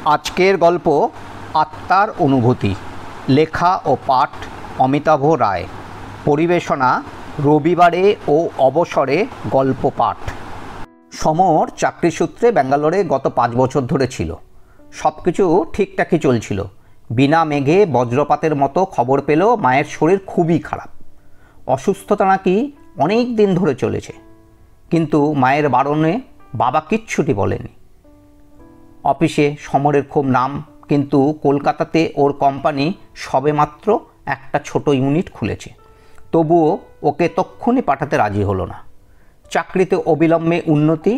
আজকের গল্প আত্মার অনুভূতি। লেখা ও পাঠ অমিতাভ রায়। পরিবেশনা রবিবারে ও অবসরে গল্প পাঠ। সমর চাকরি সূত্রে ব্যাঙ্গালোরে গত 5 বছর ধরে ছিল। সব কিছু ঠিকঠাকই চলছিল। বিনা মেঘে বজ্রপাতের মতো খবর পেল মায়ের শরীর খুবই খারাপ। অসুস্থতা নাকি অনেক দিন ধরে চলেছে, কিন্তু মায়ের বারণে বাবা কিচ্ছুটি বলেনি। অফিসে সমরের খুব নাম, কিন্তু কলকাতাতে ওর কোম্পানি সবেমাত্র একটা ছোট ইউনিট খুলেছে। তবুও ওকে তক্ষুনি পাঠাতে রাজি হলো না। চাকরিতে অবিলম্বে উন্নতি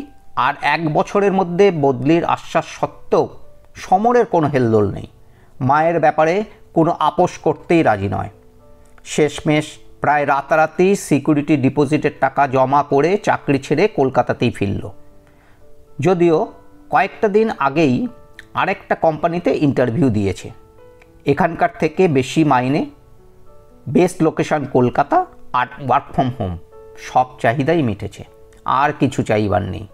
আর 1 বছরের মধ্যে বদলির আশ্বাস সত্ত্বেও সমরের কোনো হেলদোল নেই। মায়ের ব্যাপারে কোনো আপোষ করতেই রাজি নয়। শেষমেশ প্রায় রাতারাতি সিকিউরিটি ডিপোজিটের টাকা জমা করে চাকরি ছেড়ে কলকাতাতেই ফিরল। যদিও কয়েকটা দিন আগেই আরেকটা কোম্পানিতে ইন্টারভিউ দিয়েছে। এখানকার থেকে বেশি মাইনে, বেস্ট লোকেশন কলকাতা আর ওয়ার্ক ফ্রম হোম, সব চাহিদাই মিটেছে। আর কিছু চাইবার নেই।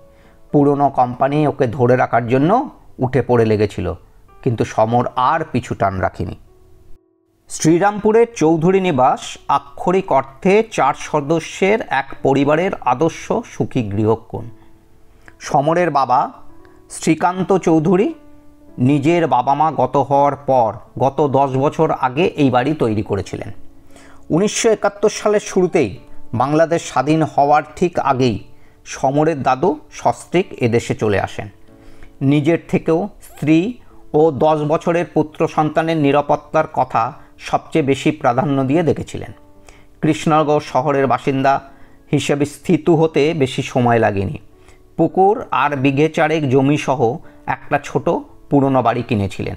পুরনো কোম্পানি ওকে ধরে রাখার জন্য উঠে পড়ে লেগেছিল, কিন্তু সমর আর পিছু টান রাখেনি। শ্রীরামপুরের চৌধুরী নিবাস আক্ষরিক অর্থে 4 সদস্যের এক পরিবারের আদর্শ সুখী গৃহকোণ। সমরের বাবা শ্রীকান্ত চৌধুরী নিজের বাবা মা গত হওয়ার পর গত 10 বছর আগে এই বাড়ি তৈরি করেছিলেন। 1971 সালের শুরুতেই বাংলাদেশ স্বাধীন হওয়ার ঠিক আগেই সমরের দাদু সস্ত্রীক এদেশে চলে আসেন। নিজের থেকেও স্ত্রী ও 10 বছরের পুত্র সন্তানের নিরাপত্তার কথা সবচেয়ে বেশি প্রাধান্য দিয়ে দেখেছিলেন। কৃষ্ণনগর শহরের বাসিন্দা হিসেবে স্থিত হতে বেশি সময় লাগেনি। পুকুর আর বিঘে 4 জমিসহ একটা ছোট পুরনো বাড়ি কিনেছিলেন।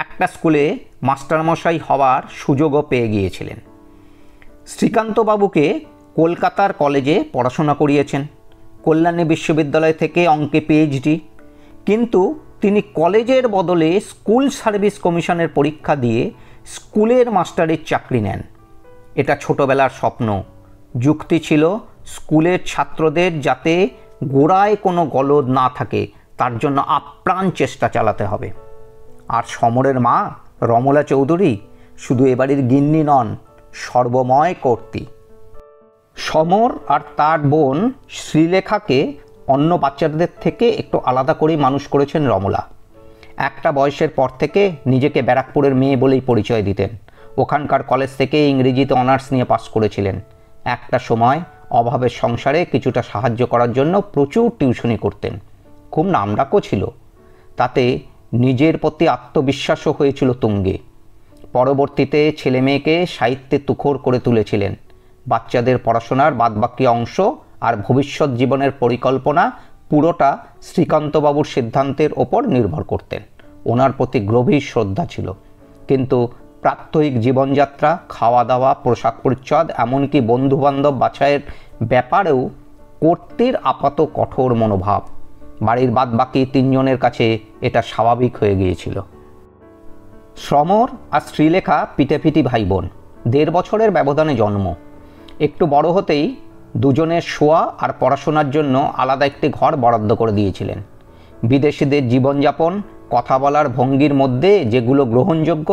একটা স্কুলে মাস্টারমশাই হওয়ার সুযোগও পেয়ে গিয়েছিলেন। শ্রীকান্তবাবুকে কলকাতার কলেজে পড়াশোনা করিয়েছেন। কল্যাণী বিশ্ববিদ্যালয় থেকে অঙ্কে পিএইচডি। কিন্তু তিনি কলেজের বদলে স্কুল সার্ভিস কমিশনের পরীক্ষা দিয়ে স্কুলের মাস্টারের চাকরি নেন। এটা ছোটবেলার স্বপ্ন। যুক্তি ছিল স্কুলের ছাত্রদের যাতে গোড়ায় কোনো গলদ না থাকে, তার জন্য আপ্রাণ চেষ্টা চালাতে হবে। আর সমরের মা রমলা চৌধুরী শুধু এ বাড়ির গিন্নি নন, সর্বময় কর্ত্রী। সমর আর তার বোন শ্রীলেখাকে অন্য বাচ্চাদের থেকে একটু আলাদা করেই মানুষ করেছেন রমলা। একটা বয়সের পর থেকে নিজেকে ব্যারাকপুরের মেয়ে বলেই পরিচয় দিতেন। ওখানকার কলেজ থেকে ইংরেজিতে অনার্স নিয়ে পাস করেছিলেন। একটা সময় অভাবের সংসারে কিছুটা সাহায্য করার জন্য প্রচুর টিউশনি করতেন। খুব নামডাকও ছিল। তাতে নিজের প্রতি আত্মবিশ্বাসও হয়েছিল তুঙ্গে। পরবর্তীতে ছেলে মেয়েকে সাহিত্যে তুখোর করে তুলেছিলেন। বাচ্চাদের পড়াশোনার বাদবাকি অংশ আর ভবিষ্যৎ জীবনের পরিকল্পনা পুরোটা শ্রীকান্তবাবুর সিদ্ধান্তের ওপর নির্ভর করতেন। ওনার প্রতি গভীর শ্রদ্ধা ছিল, কিন্তু প্রাত্যহিক জীবনযাত্রা, খাওয়া দাওয়া, পোশাক পরিচ্ছদ, এমনকি বন্ধুবান্ধব বাছাইয়ের ব্যাপারেও কর্ত্রীর আপাত কঠোর মনোভাব। বাড়ির বাদবাকি 3 জনের কাছে এটা স্বাভাবিক হয়ে গিয়েছিল। সমর আর শ্রীলেখা পিঠাপিঠি ভাই বোন। 1.5 বছরের ব্যবধানে জন্ম। একটু বড় হতেই দুজনের শোয়া আর পড়াশোনার জন্য আলাদা একটি ঘর বরাদ্দ করে দিয়েছিলেন। বিদেশিদের জীবনযাপন, কথা বলার ভঙ্গির মধ্যে যেগুলো গ্রহণযোগ্য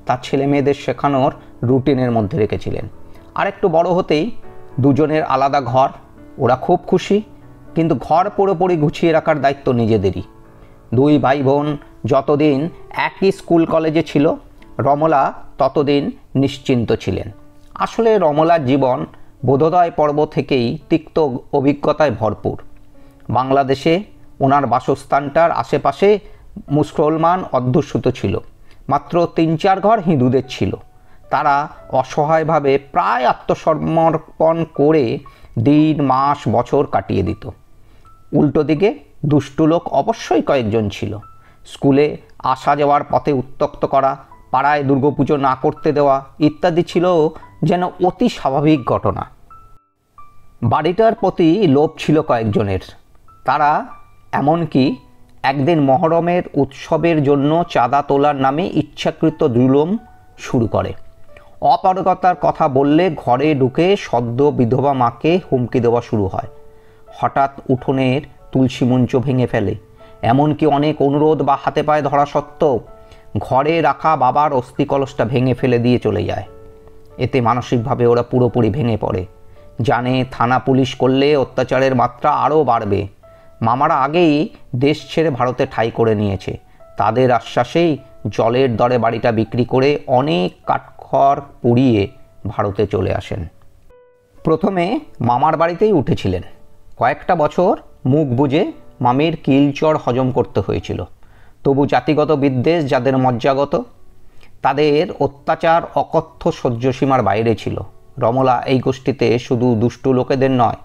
তা ছেলে মেয়েদের শেখানোর রুটিনের মধ্যে রেখেছিলেন। আর একটু বড় হতেই দুজনের আলাদা ঘর। ওরা খুব খুশি, কিন্তু ঘর পুরোপুরি গুছিয়ে রাখার দায়িত্ব নিজেদেরই। 2 ভাই বোন যতদিন একই স্কুল কলেজে ছিল, রমলা ততদিন নিশ্চিন্ত ছিলেন। আসলে রমলার জীবন বোধোদয় পর্ব থেকেই তিক্ত অভিজ্ঞতায় ভরপুর। বাংলাদেশে ওনার বাসস্থানটার আশেপাশে মুসলমান অধ্যুষিত ছিল। মাত্র 3-4 ঘর হিন্দুদের ছিল। তারা অসহায়ভাবে প্রায় আত্মসমর্পণ করে দিন, মাস, বছর কাটিয়ে দিত। উল্টো দিকে দুষ্টু লোক অবশ্যই কয়েকজন ছিল। স্কুলে আসা যাওয়ার পথে উত্ত্যক্ত করা, পাড়ায় দুর্গাপুজো না করতে দেওয়া ইত্যাদি ছিল যেন অতি স্বাভাবিক ঘটনা। বাড়িটার প্রতি লোভ ছিল কয়েকজনের। তারা এমনকি একদিন মহরমের উৎসবের জন্য চাঁদা তোলার নামে ইচ্ছাকৃত জুলুম শুরু করে। অপারগতার কথা বললে ঘরে ঢুকে সদ্য বিধবা মাকে হুমকি দেওয়া শুরু হয়। হঠাৎ উঠোনের তুলসী মঞ্চ ভেঙে ফেলে। এমনকি অনেক অনুরোধ বা হাতে পায়ে ধরা সত্ত্বেও ঘরে রাখা বাবার অস্থি কলসটা ভেঙে ফেলে দিয়ে চলে যায়। এতে মানসিকভাবে ওরা পুরোপুরি ভেঙে পড়ে। জানে থানা পুলিশ করলে অত্যাচারের মাত্রা আরও বাড়বে। মামারা আগেই দেশ ছেড়ে ভারতে ঠাঁই করে নিয়েছে। তাদের আশ্বাসেই জলের দরে বাড়িটা বিক্রি করে অনেক কাঠখড় পুড়িয়ে ভারতে চলে আসেন। প্রথমে মামার বাড়িতেই উঠেছিলেন। কয়েকটা বছর মুখ বুজে মামির কিলচর হজম করতে হয়েছিল। তবু জাতিগত বিদ্বেষ যাদের মজ্জাগত, তাদের অত্যাচার অকথ্য সহ্যসীমার বাইরে ছিল। রমলা এই গোষ্ঠীতে শুধু দুষ্টু লোকেদের নয়,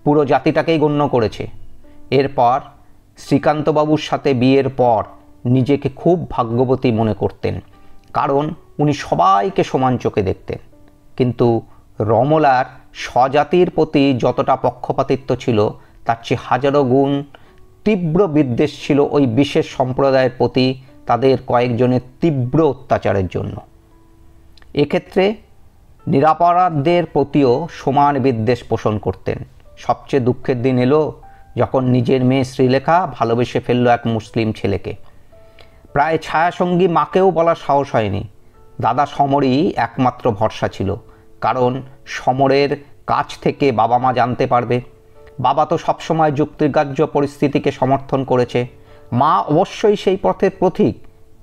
পুরো জাতিটাকেই গণ্য করেছে। এরপর শ্রীকান্তবাবুর সাথে বিয়ের পর নিজেকে খুব ভাগ্যবতী মনে করতেন, কারণ উনি সবাইকে সমান চোখে দেখতেন। কিন্তু রমলার স্বজাতির প্রতি যতটা পক্ষপাতিত্ব ছিল, তার চেয়ে হাজারো গুণ তীব্র বিদ্বেষ ছিল ওই বিশেষ সম্প্রদায়ের প্রতি, তাদের কয়েকজনের তীব্র অত্যাচারের জন্য। এক্ষেত্রে নিরাপরাধদের প্রতিও সমান বিদ্বেষ পোষণ করতেন। সবচেয়ে দুঃখের দিন এলো যখন নিজের মেয়ে শ্রীলেখা ভালোবেসে ফেলল এক মুসলিম ছেলেকে। প্রায় ছায়াসঙ্গী মাকেও বলার সাহস হয়নি। দাদা সমরই একমাত্র ভরসা ছিল, কারণ সমরের কাছ থেকে বাবা মা জানতে পারবে। বাবা তো সবসময় যুক্তিগ্রাহ্য পরিস্থিতিকে সমর্থন করেছে। মা অবশ্যই সেই পথের পথিক,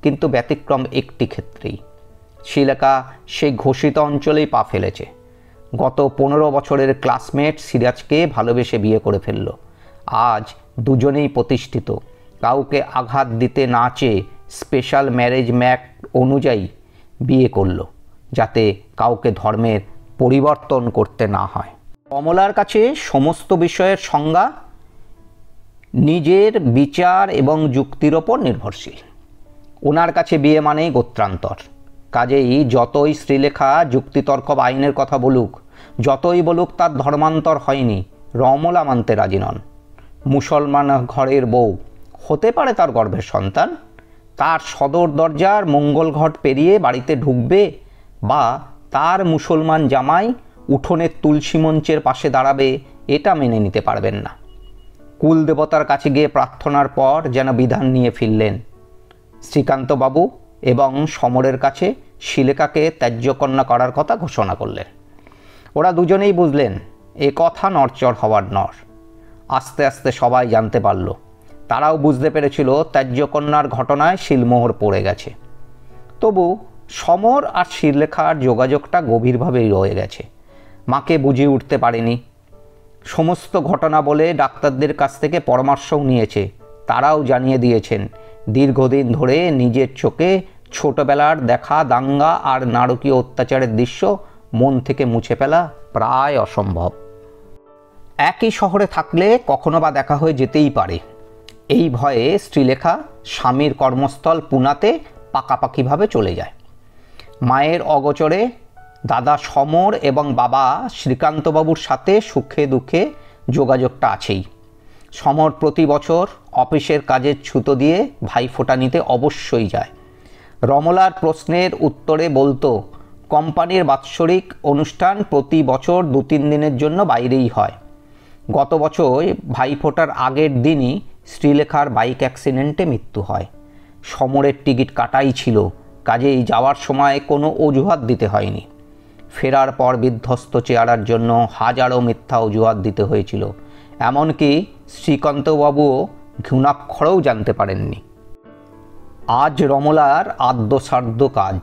কিন্তু ব্যতিক্রম একটি ক্ষেত্রেই। শ্রীলেখা সেই ঘোষিত অঞ্চলেই পা ফেলেছে। গত 15 বছরের ক্লাসমেট সিরাজকে ভালোবেসে বিয়ে করে ফেলল। আজ দুজনেই প্রতিষ্ঠিত। কাউকে আঘাত দিতে না চেয়ে স্পেশাল ম্যারেজ অ্যাক্ট অনুযায়ী বিয়ে করল, যাতে কাউকে ধর্মের পরিবর্তন করতে না হয়। কমলার কাছে সমস্ত বিষয়ের সংজ্ঞা নিজের বিচার এবং যুক্তির ওপর নির্ভরশীল। ওনার কাছে বিয়ে মানেই গোত্রান্তর। কাজেই যতই শ্রীলেখা যুক্তিতর্ক বা আইনের কথা বলুক, যতই বলুক তার ধর্মান্তর হয়নি, রমলা মানতে রাজি নন। মুসলমান ঘরের বউ হতে পারে তার গর্ভের সন্তান, তার সদর দরজার মঙ্গল ঘট পেরিয়ে বাড়িতে ঢুকবে, বা তার মুসলমান জামাই উঠোনের তুলসী মঞ্চের পাশে দাঁড়াবে, এটা মেনে নিতে পারবেন না। কুল দেবতার কাছে গিয়ে প্রার্থনার পর যেন বিধান নিয়ে ফিরলেন। শ্রীকান্তবাবু এবং সমরের কাছে শ্রীলেখাকে ত্যায্যকন্যা করার কথা ঘোষণা করলেন। ওরা দুজনেই বুঝলেন এ কথা নড়চড় হওয়ার নর। আস্তে আস্তে সবাই জানতে পারল। তারাও বুঝতে পেরেছিল ত্যায্যকন্যার ঘটনায় শিলমোহর পড়ে গেছে। তবু সমর আর শ্রীলেখার যোগাযোগটা গভীরভাবেই রয়ে গেছে। মাকে বুঝিয়ে উঠতে পারেনি। সমস্ত ঘটনা বলে ডাক্তারদের কাছ থেকে পরামর্শও নিয়েছে। তারাও জানিয়ে দিয়েছেন দীর্ঘদিন ধরে নিজের চোখে ছোটবেলার দেখা দাঙ্গা আর নারকীয় অত্যাচারের দৃশ্য মন থেকে মুছে ফেলা প্রায় অসম্ভব। একই শহরে থাকলে কখনো বা দেখা হয়ে যেতেই পারে, এই ভয়ে শ্রীলেখা স্বামীর কর্মস্থল পুনাতে পাকাপাকিভাবে চলে যায়। মায়ের অগোচরে দাদা সমর এবং বাবা শ্রীকান্তবাবুর সাথে সুখে দুঃখে যোগাযোগটা আছেই। সমর প্রতি বছর অফিসের কাজের ছুতো দিয়ে ভাইফোঁটা নিতে অবশ্যই যায়। রমলার প্রশ্নের উত্তরে বলতো কোম্পানির বাৎসরিক অনুষ্ঠান প্রতি বছর 2-3 দিনের জন্য বাইরেই হয়। গত বছর ভাইফোঁটার আগের দিনই শ্রীলেখার বাইক অ্যাক্সিডেন্টে মৃত্যু হয়। সমরের টিকিট কাটাই ছিল, কাজেই যাওয়ার সময় কোনো অজুহাত দিতে হয়নি। ফেরার পর বিধ্বস্ত চেহারার জন্য হাজারো মিথ্যা অজুহাত দিতে হয়েছিল। এমনকি শ্রীকান্তবাবুও ঘুণাক্ষরেও জানতে পারেননি। আজ রমলার আদ্যসাধ্য কাজ।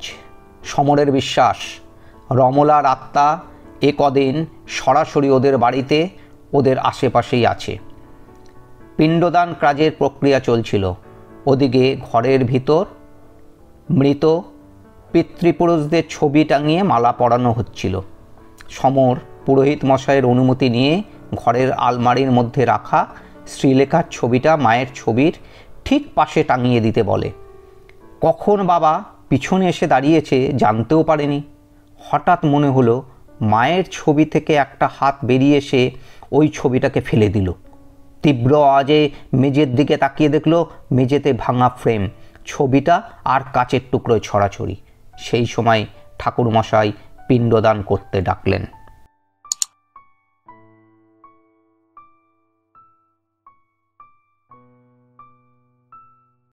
সমরের বিশ্বাস রমলার আত্মা এ কদিন সরাসরি ওদের বাড়িতে, ওদের আশেপাশেই আছে। পিণ্ডদান কাজের প্রক্রিয়া চলছিল। ওদিকে ঘরের ভিতর মৃত পিতৃপুরুষদের ছবি টাঙিয়ে মালা পরানো হচ্ছিল। সমর পুরোহিত মশাইয়ের অনুমতি নিয়ে ঘরের আলমারির মধ্যে রাখা শ্রীলেখার ছবিটা মায়ের ছবির ঠিক পাশে টাঙিয়ে দিতে বলে। কখন বাবা পিছনে এসে দাঁড়িয়েছে জানতেও পারেনি। হঠাৎ মনে হলো মায়ের ছবি থেকে একটা হাত বেরিয়ে এসে ওই ছবিটাকে ফেলে দিল। তীব্র আওয়াজে মেঝের দিকে তাকিয়ে দেখলো মেঝেতে ভাঙা ফ্রেম, ছবিটা আর কাচের টুকরোয় ছড়াছড়ি। সেই সময় ঠাকুরমশাই পিণ্ডদান করতে ডাকলেন।